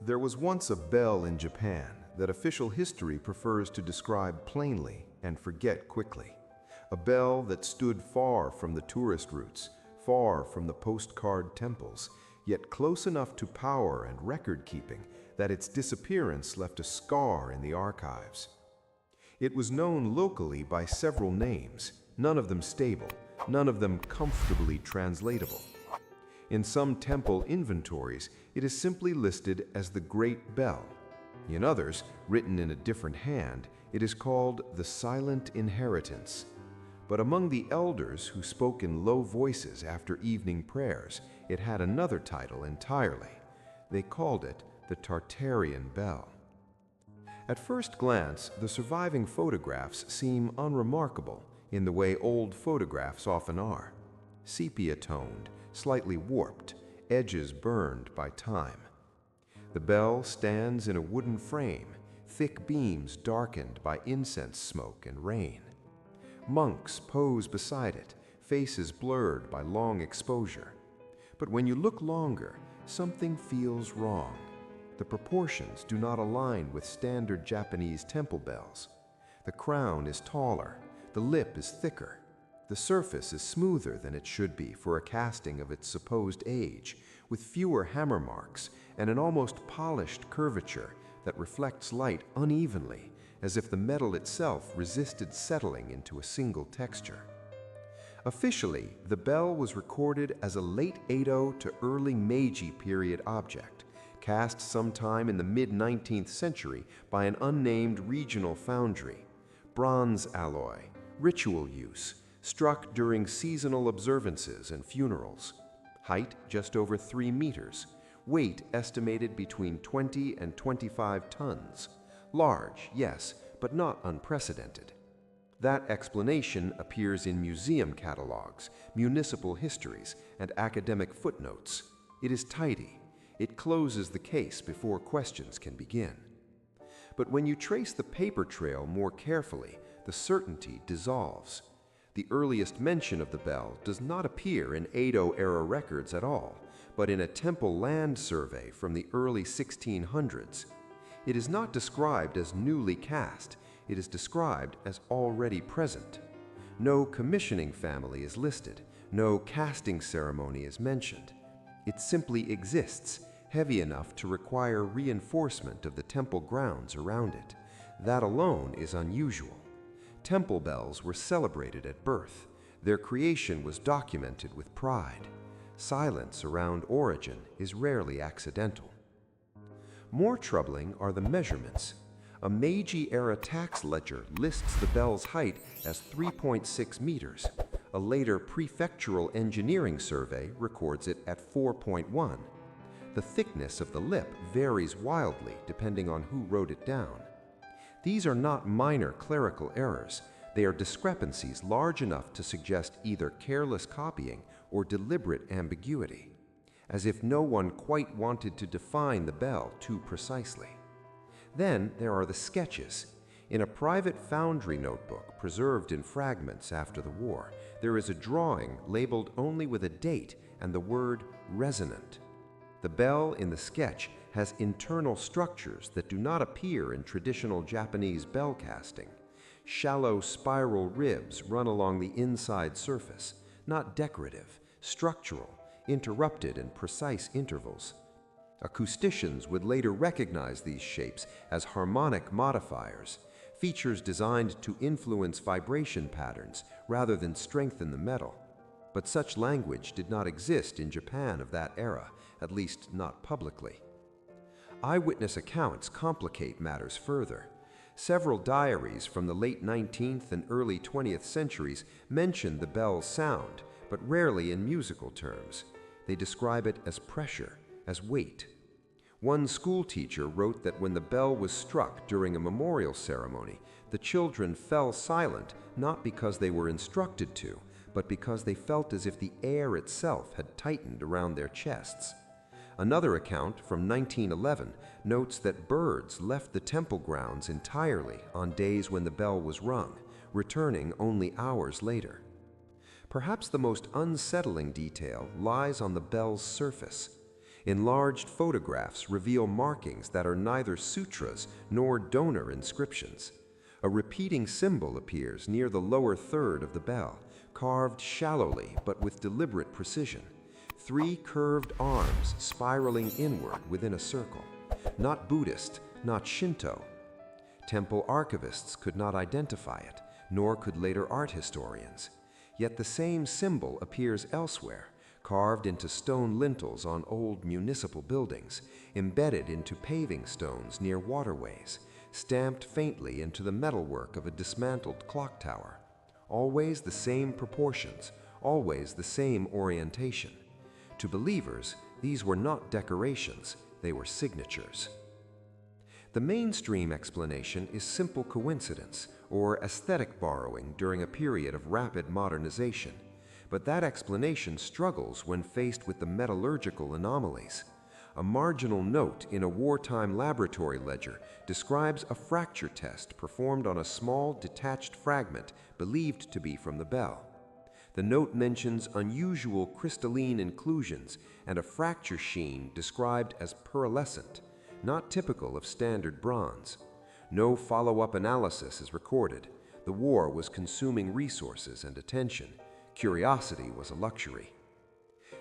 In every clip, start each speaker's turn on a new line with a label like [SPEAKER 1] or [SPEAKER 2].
[SPEAKER 1] There was once a bell in Japan that official history prefers to describe plainly and forget quickly. A bell that stood far from the tourist routes, far from the postcard temples, yet close enough to power and record-keeping that its disappearance left a scar in the archives. It was known locally by several names, none of them stable, none of them comfortably translatable. In some temple inventories, it is simply listed as the Great Bell. In others, written in a different hand, it is called the Silent Inheritance. But among the elders who spoke in low voices after evening prayers, it had another title entirely. They called it the Tartarian Bell. At first glance, the surviving photographs seem unremarkable in the way old photographs often are. Sepia-toned, slightly warped, edges burned by time. The bell stands in a wooden frame, thick beams darkened by incense smoke and rain. Monks pose beside it, faces blurred by long exposure. But when you look longer, something feels wrong. The proportions do not align with standard Japanese temple bells. The crown is taller, the lip is thicker. The surface is smoother than it should be for a casting of its supposed age, with fewer hammer marks and an almost polished curvature that reflects light unevenly, as if the metal itself resisted settling into a single texture. Officially, the bell was recorded as a late Edo to early Meiji period object, cast sometime in the mid-19th century by an unnamed regional foundry. Bronze alloy, ritual use, struck during seasonal observances and funerals. Height just over 3 meters. Weight estimated between 20 and 25 tons. Large, yes, but not unprecedented. That explanation appears in museum catalogs, municipal histories, and academic footnotes. It is tidy. It closes the case before questions can begin. But when you trace the paper trail more carefully, the certainty dissolves. The earliest mention of the bell does not appear in Edo-era records at all, but in a temple land survey from the early 1600s. It is not described as newly cast, it is described as already present. No commissioning family is listed, no casting ceremony is mentioned. It simply exists, heavy enough to require reinforcement of the temple grounds around it. That alone is unusual. Temple bells were celebrated at birth. Their creation was documented with pride. Silence around origin is rarely accidental. More troubling are the measurements. A Meiji-era tax ledger lists the bell's height as 3.6 meters. A later prefectural engineering survey records it at 4.1. The thickness of the lip varies wildly depending on who wrote it down. These are not minor clerical errors. They are discrepancies large enough to suggest either careless copying or deliberate ambiguity, as if no one quite wanted to define the bell too precisely. Then there are the sketches. In a private foundry notebook preserved in fragments after the war, there is a drawing labeled only with a date and the word resonant. The bell in the sketch has internal structures that do not appear in traditional Japanese bell casting. Shallow spiral ribs run along the inside surface, not decorative, structural, interrupted in precise intervals. Acousticians would later recognize these shapes as harmonic modifiers, features designed to influence vibration patterns rather than strengthen the metal. But such language did not exist in Japan of that era, at least not publicly. Eyewitness accounts complicate matters further. Several diaries from the late 19th and early 20th centuries mention the bell's sound, but rarely in musical terms. They describe it as pressure, as weight. One schoolteacher wrote that when the bell was struck during a memorial ceremony, the children fell silent not because they were instructed to, but because they felt as if the air itself had tightened around their chests. Another account from 1911 notes that birds left the temple grounds entirely on days when the bell was rung, returning only hours later. Perhaps the most unsettling detail lies on the bell's surface. Enlarged photographs reveal markings that are neither sutras nor donor inscriptions. A repeating symbol appears near the lower third of the bell, carved shallowly but with deliberate precision. 3 curved arms spiraling inward within a circle. Not Buddhist, not Shinto. Temple archivists could not identify it, nor could later art historians. Yet the same symbol appears elsewhere, carved into stone lintels on old municipal buildings, embedded into paving stones near waterways, stamped faintly into the metalwork of a dismantled clock tower. Always the same proportions, always the same orientation. To believers, these were not decorations, they were signatures. The mainstream explanation is simple coincidence or aesthetic borrowing during a period of rapid modernization, but that explanation struggles when faced with the metallurgical anomalies. A marginal note in a wartime laboratory ledger describes a fracture test performed on a small detached fragment believed to be from the bell. The note mentions unusual crystalline inclusions and a fracture sheen described as pearlescent, not typical of standard bronze. No follow-up analysis is recorded. The war was consuming resources and attention. Curiosity was a luxury.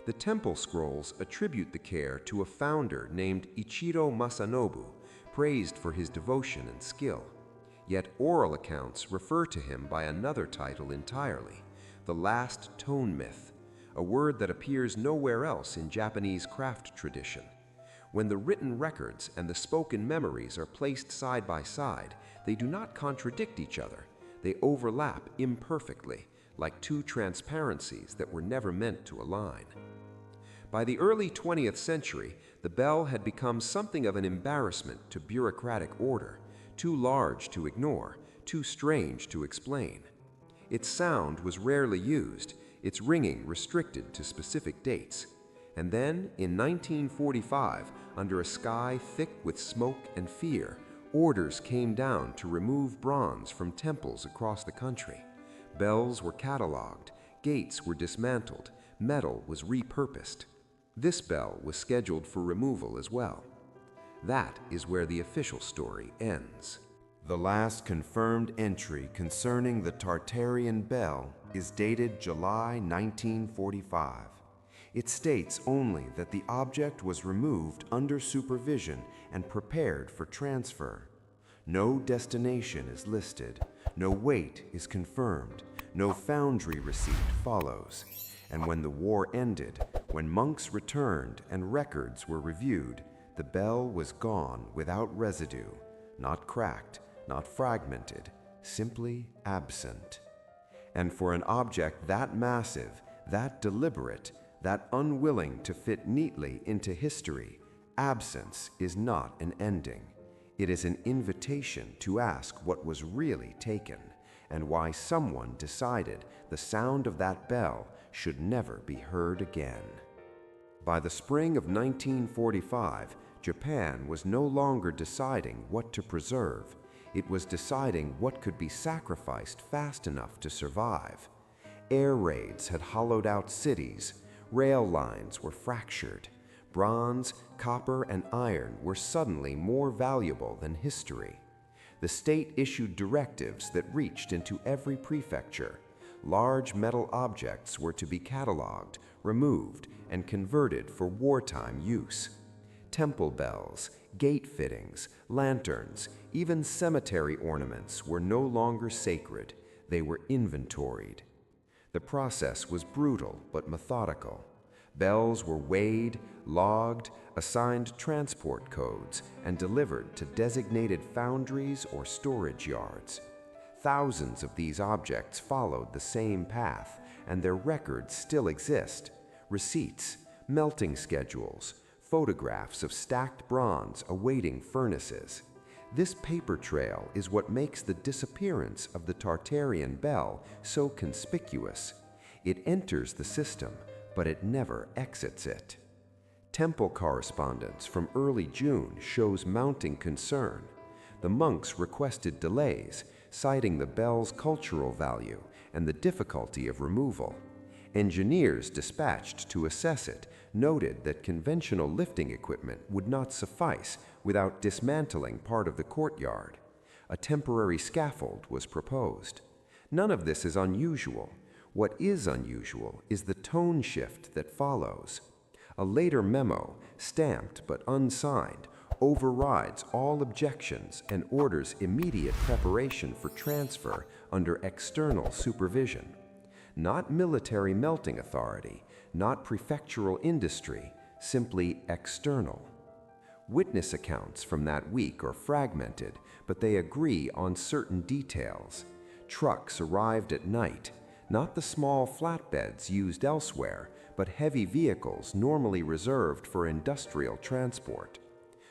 [SPEAKER 1] The temple scrolls attribute the care to a founder named Ichiro Masanobu, praised for his devotion and skill. Yet oral accounts refer to him by another title entirely, the last tone myth, a word that appears nowhere else in Japanese craft tradition. When the written records and the spoken memories are placed side by side, they do not contradict each other. They overlap imperfectly, like 2 transparencies that were never meant to align. By the early 20th century, the bell had become something of an embarrassment to bureaucratic order, too large to ignore, too strange to explain. Its sound was rarely used, its ringing restricted to specific dates. And then, in 1945, under a sky thick with smoke and fear, orders came down to remove bronze from temples across the country. Bells were cataloged, gates were dismantled, metal was repurposed. This bell was scheduled for removal as well. That is where the official story ends. The last confirmed entry concerning the Tartarian bell is dated July 1945. It states only that the object was removed under supervision and prepared for transfer. No destination is listed, no weight is confirmed, no foundry receipt follows. And when the war ended, when monks returned and records were reviewed, the bell was gone without residue, not cracked, not fragmented, simply absent. And for an object that massive, that deliberate, that unwilling to fit neatly into history, absence is not an ending. It is an invitation to ask what was really taken, and why someone decided the sound of that bell should never be heard again. By the spring of 1945, Japan was no longer deciding what to preserve. It was deciding what could be sacrificed fast enough to survive. Air raids had hollowed out cities. Rail lines were fractured. Bronze, copper, and iron were suddenly more valuable than history. The state issued directives that reached into every prefecture. Large metal objects were to be cataloged, removed, and converted for wartime use. Temple bells, gate fittings, lanterns, even cemetery ornaments were no longer sacred. They were inventoried. The process was brutal but methodical. Bells were weighed, logged, assigned transport codes, and delivered to designated foundries or storage yards. Thousands of these objects followed the same path, and their records still exist. Receipts, melting schedules, photographs of stacked bronze awaiting furnaces. This paper trail is what makes the disappearance of the Tartarian bell so conspicuous. It enters the system, but it never exits it. Temple correspondence from early June shows mounting concern. The monks requested delays, citing the bell's cultural value and the difficulty of removal. Engineers dispatched to assess it noted that conventional lifting equipment would not suffice without dismantling part of the courtyard. A temporary scaffold was proposed. None of this is unusual. What is unusual is the tone shift that follows. A later memo, stamped but unsigned, overrides all objections and orders immediate preparation for transfer under external supervision. Not military melting authority, not prefectural industry, simply external. Witness accounts from that week are fragmented, but they agree on certain details. Trucks arrived at night, not the small flatbeds used elsewhere, but heavy vehicles normally reserved for industrial transport.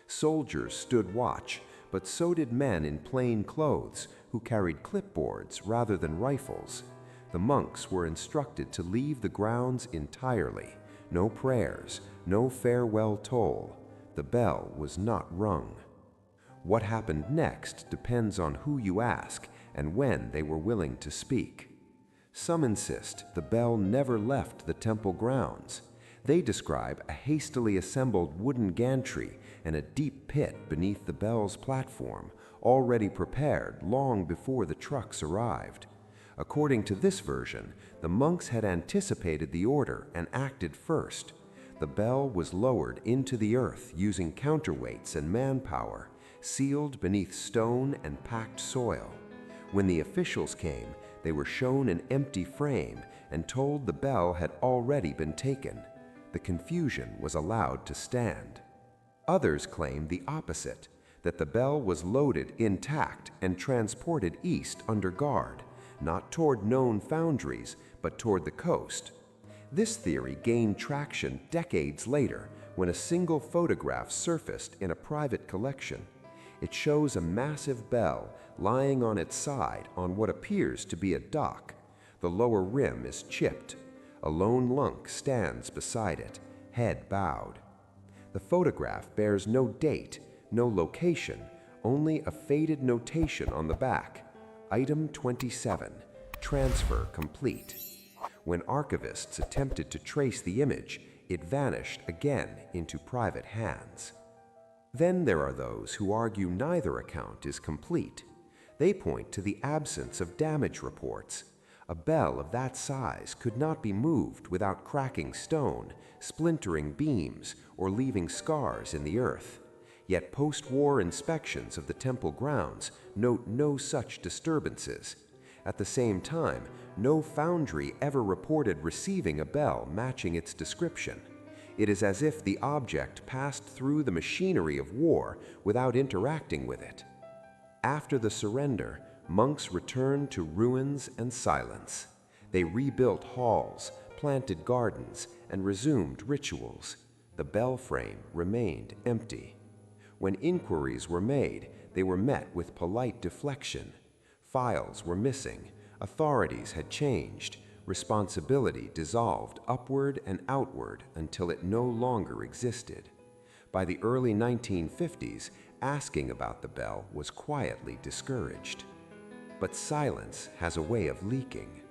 [SPEAKER 1] Soldiers stood watch, but so did men in plain clothes who carried clipboards rather than rifles. The monks were instructed to leave the grounds entirely. No prayers, no farewell toll. The bell was not rung. What happened next depends on who you ask and when they were willing to speak. Some insist the bell never left the temple grounds. They describe a hastily assembled wooden gantry and a deep pit beneath the bell's platform, already prepared long before the trucks arrived. According to this version, the monks had anticipated the order and acted first. The bell was lowered into the earth using counterweights and manpower, sealed beneath stone and packed soil. When the officials came, they were shown an empty frame and told the bell had already been taken. The confusion was allowed to stand. Others claim the opposite, that the bell was loaded intact and transported east under guard, not toward known foundries, but toward the coast. This theory gained traction decades later when a single photograph surfaced in a private collection. It shows a massive bell lying on its side on what appears to be a dock. The lower rim is chipped. A lone lunk stands beside it, head bowed. The photograph bears no date, no location, only a faded notation on the back. Item 27, transfer complete. When archivists attempted to trace the image, it vanished again into private hands. Then there are those who argue neither account is complete. They point to the absence of damage reports. A bell of that size could not be moved without cracking stone, splintering beams, or leaving scars in the earth. Yet post-war inspections of the temple grounds note no such disturbances. At the same time, no foundry ever reported receiving a bell matching its description. It is as if the object passed through the machinery of war without interacting with it. After the surrender, monks returned to ruins and silence. They rebuilt halls, planted gardens, and resumed rituals. The bell frame remained empty. When inquiries were made, they were met with polite deflection. Files were missing, authorities had changed, responsibility dissolved upward and outward until it no longer existed. By the early 1950s, asking about the bell was quietly discouraged. But silence has a way of leaking.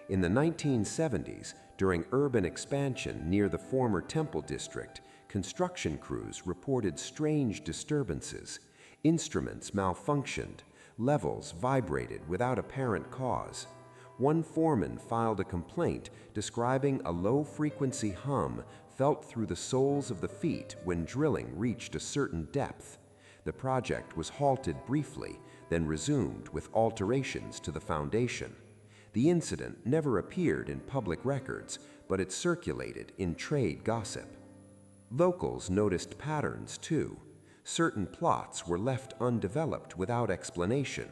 [SPEAKER 1] In the 1970s, during urban expansion near the former Temple District, construction crews reported strange disturbances. Instruments malfunctioned, levels vibrated without apparent cause. One foreman filed a complaint describing a low-frequency hum felt through the soles of the feet when drilling reached a certain depth. The project was halted briefly, then resumed with alterations to the foundation. The incident never appeared in public records, but it circulated in trade gossip. Locals noticed patterns too. Certain plots were left undeveloped without explanation.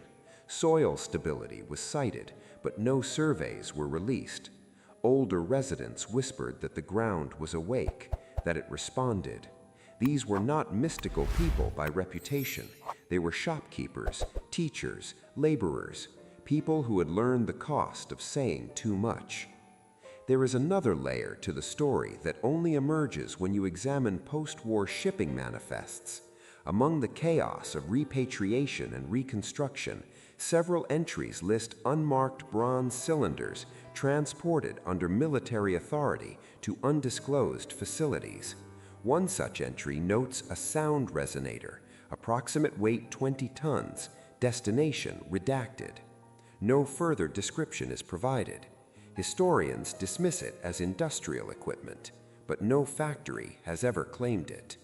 [SPEAKER 1] Soil stability was cited, but no surveys were released. Older residents whispered that the ground was awake, that it responded. These were not mystical people by reputation. They were shopkeepers, teachers, laborers, people who had learned the cost of saying too much. There is another layer to the story that only emerges when you examine post-war shipping manifests. Among the chaos of repatriation and reconstruction,
[SPEAKER 2] Several entries list unmarked bronze cylinders transported under military authority to undisclosed facilities. One such entry notes a sound resonator, approximate weight 20 tons, destination redacted. No further description is provided. Historians dismiss it as industrial equipment, but no factory has ever claimed it.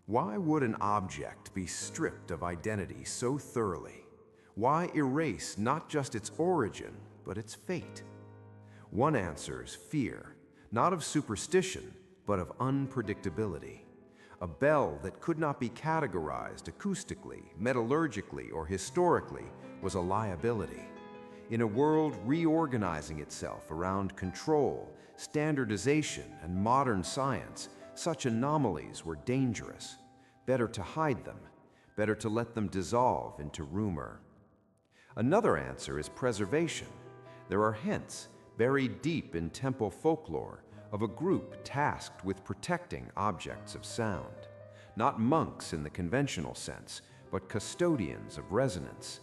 [SPEAKER 1] Why would an object be stripped of identity so thoroughly? Why erase not just its origin, but its fate? One answer is fear, not of superstition, but of unpredictability. A bell that could not be categorized acoustically, metallurgically, or historically was a liability. In a world reorganizing itself around control, standardization, and modern science, such anomalies were dangerous. Better to hide them, better to let them dissolve into rumor. Another answer is preservation. There are hints, buried deep in temple folklore, of a group tasked with protecting objects of sound. Not monks in the conventional sense, but custodians of resonance.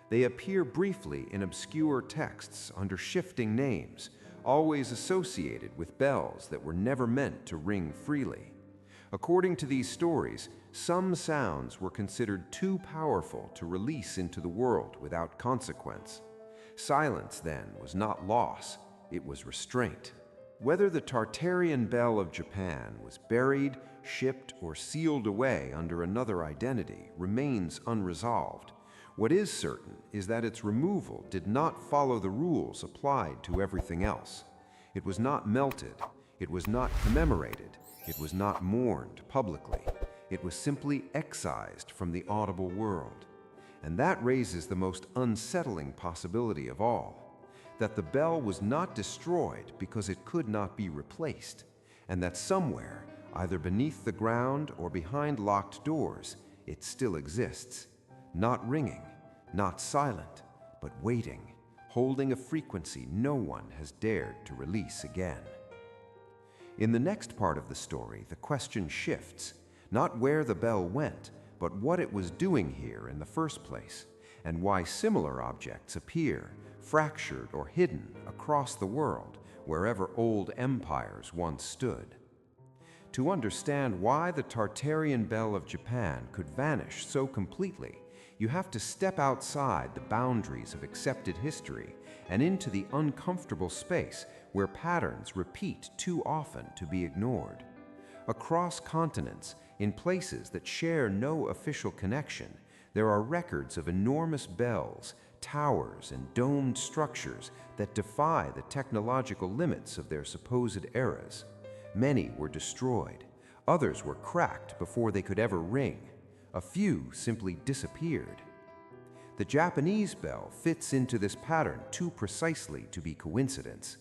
[SPEAKER 1] They appear briefly in obscure texts under shifting names, always associated with bells that were never meant to ring freely. According to these stories, some sounds were considered too powerful to release into the world without consequence. Silence, then, was not loss, it was restraint. Whether the Tartarian bell of Japan was buried, shipped, or sealed away under another identity remains unresolved. What is certain is that its removal did not follow the rules applied to everything else. It was not melted, it was not commemorated, it was not mourned publicly. It was simply excised from the audible world. And that raises the most unsettling possibility of all, that the bell was not destroyed because it could not be replaced, and that somewhere, either beneath the ground or behind locked doors, it still exists, not ringing, not silent, but waiting, holding a frequency no one has dared to release again. In the next part of the story, the question shifts, not where the bell went, but what it was doing here in the first place, and why similar objects appear, fractured or hidden across the world, wherever old empires once stood. To understand why the Tartarian bell of Japan could vanish so completely, you have to step outside the boundaries of accepted history and into the uncomfortable space where patterns repeat too often to be ignored. Across continents, in places that share no official connection, there are records of enormous bells, towers, and domed structures that defy the technological limits of their supposed eras. Many were destroyed. Others were cracked before they could ever ring. A few simply disappeared. The Japanese bell fits into this pattern too precisely to be coincidence.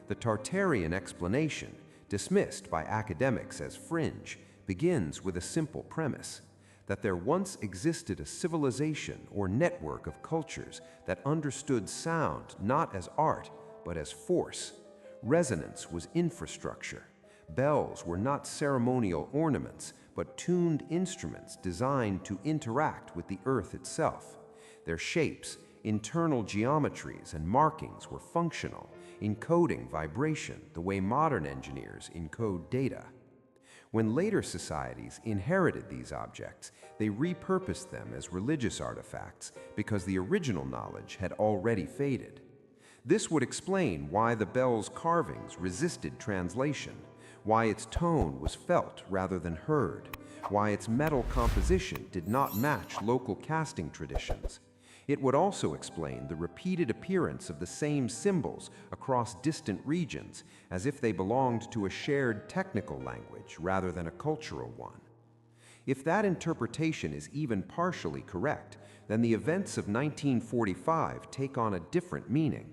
[SPEAKER 1] The Tartarian explanation, dismissed by academics as fringe, begins with a simple premise, that there once existed a civilization or network of cultures that understood sound not as art, but as force. Resonance was infrastructure. Bells were not ceremonial ornaments, but tuned instruments designed to interact with the earth itself. Their shapes, internal geometries, and markings were functional, encoding vibration the way modern engineers encode data. When later societies inherited these objects, they repurposed them as religious artifacts because the original knowledge had already faded. This would explain why the bell's carvings resisted translation, why its tone was felt rather than heard, why its metal composition did not match local casting traditions. It would also explain the repeated appearance of the same symbols across distant regions, as if they belonged to a shared technical language rather than a cultural one. If that interpretation is even partially correct, then the events of 1945 take on a different meaning.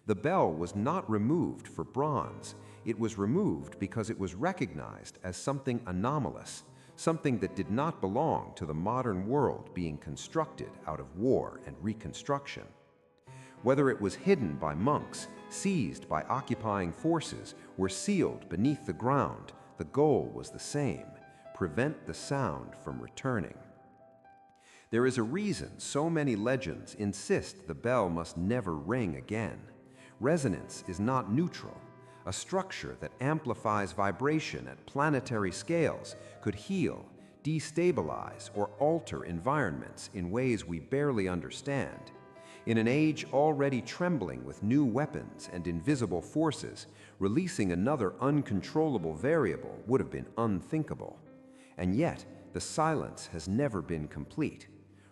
[SPEAKER 1] The bell was not removed for bronze. It was removed because it was recognized as something anomalous, something that did not belong to the modern world being constructed out of war and reconstruction. Whether it was hidden by monks, seized by occupying forces, or sealed beneath the ground, the goal was the same: prevent the sound from returning.
[SPEAKER 2] There is a reason so many legends insist the bell must never ring again. Resonance is not neutral. A structure that amplifies vibration at planetary scales could heal, destabilize, or alter environments in ways we barely understand. In an age already trembling with new weapons and invisible forces, releasing another uncontrollable variable would have been unthinkable. And yet, the silence has never been complete.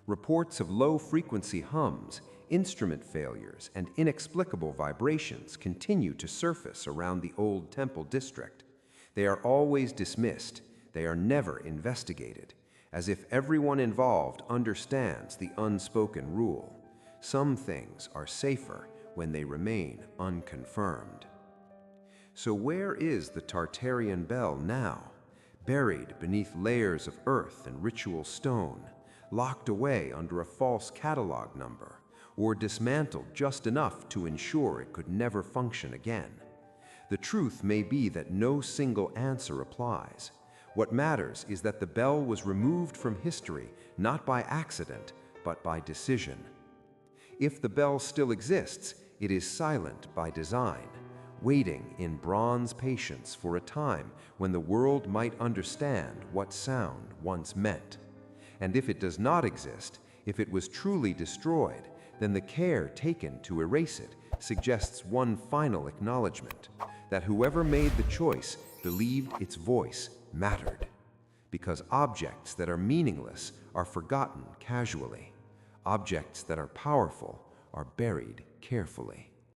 [SPEAKER 2] Reports of low-frequency hums, instrument failures, and inexplicable vibrations continue to surface around the old temple district. They are always dismissed. They are never investigated, as if everyone involved understands the unspoken rule. Some things are safer when they remain unconfirmed. So where is the Tartarian bell now? Buried beneath layers of earth and ritual stone, locked away under a false catalog number, or dismantled just enough to ensure it could never function again. The truth may be that no single answer applies. What matters is that the bell was removed from history not by accident, but by decision. If the bell still exists, it is silent by design, waiting in bronze patience for a time when the world might understand what sound once meant. And if it does not exist, if it was truly destroyed, then the care taken to erase it suggests one final acknowledgement, that whoever made the choice believed its voice mattered. Because objects that are meaningless are forgotten casually. Objects that are powerful are buried carefully.